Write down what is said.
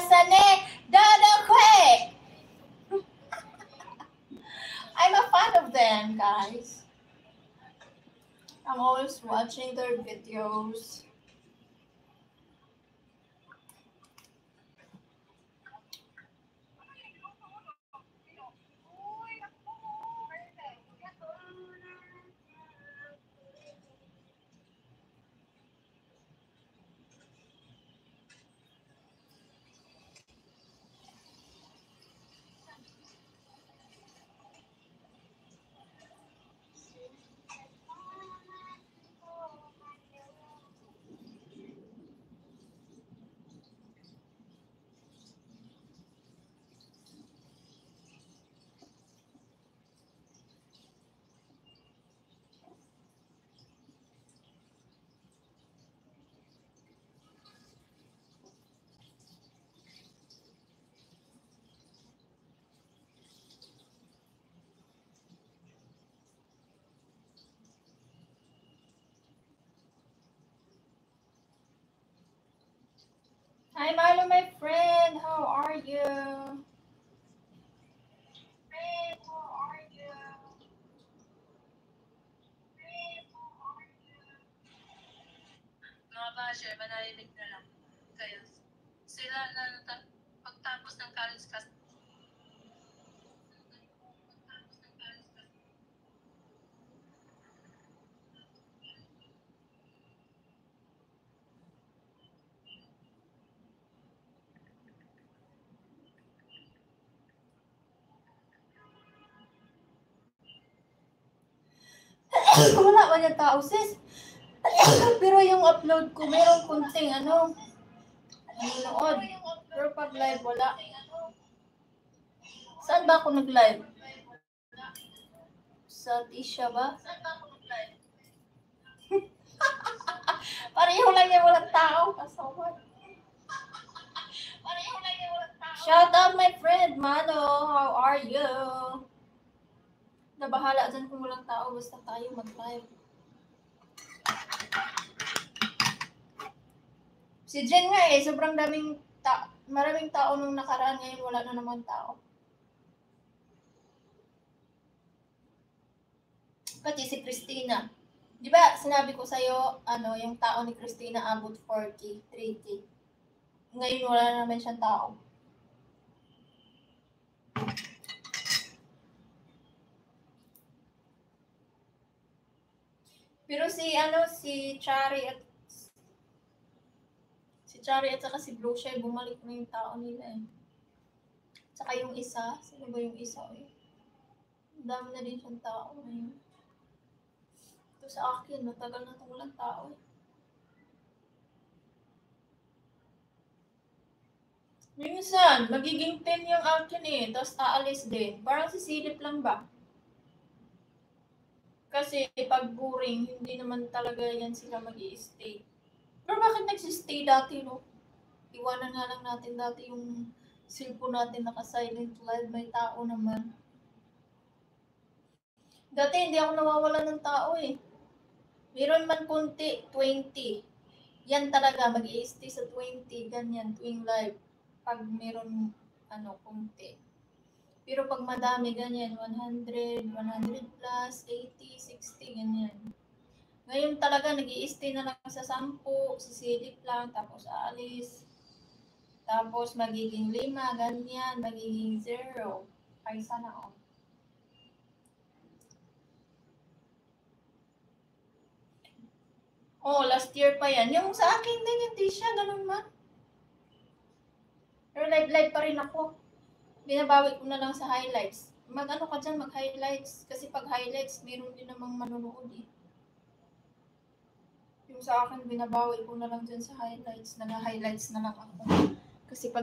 Sane Dadakwe. I'm a fan of them, guys. I'm always watching their videos. Hi, Malo, my friend. How are you? Friend, how are you? Mga basher, manahimik na lang. Kaya sila na pagtapos ng college class. Wala ba yung tao, sis? Pero yung upload ko, mayroong kunting nanonood. Pero pag live, wala. Saan ba ako nag-live? Sa Tisha ba? Pareho lang yung walang tao. Kasawan. Shout out my friend, Mano. How are you? Nabahala dyan kung walang tao. Basta tayo mag-live. Si Jen nga sobrang maraming tao nung nakaraan, ngayon wala na naman tao. Pati si Christina. Di ba sinabi ko sa'yo, yung tao ni Christina abot 4K, 3K. Ngayon wala na naman siyang tao. Pero si Chari at saka si Blue Shy, bumalik na yung tao nila eh. Saka yung isa, sino ba yung isa eh? Ang dami na din siyang tao ngayon. Ito sa akin, matagal na itong walang tao eh. Minsan, magiging 10 yung akin eh, tapos aalis din. Parang sisilip lang ba? Kasi pag boring, hindi naman talaga yan sila mag-i-stay. Pero bakit nagsistay dati, no? Iwanan nga lang natin dati yung cellphone natin naka-silent live, may tao naman. Dati hindi ako nawawalan ng tao eh. Meron man kunti, 20. Yan talaga, mag-i-stay sa 20, ganyan, tuwing live. Pag meron, kunti. Pero pag madami, ganyan, 100, 100 plus, 80, 60, ganyan. Ngayon talaga, nag-i-stay na lang sa 10, sisilip lang, tapos aalis. Tapos magiging 5, ganyan, magiging 0. Ay, sana all. Oh, last year pa yan. Yung sa akin din, hindi siya, ganun man. Pero live pa rin ako. Binabawi ko na lang sa highlights. Mag-ano ka dyan, mag-highlights. Kasi pag highlights, meron din namang manonood eh. Yung sa akin, binabawi ko na lang dyan sa highlights. Nag-highlights na lang ako. Kasi pag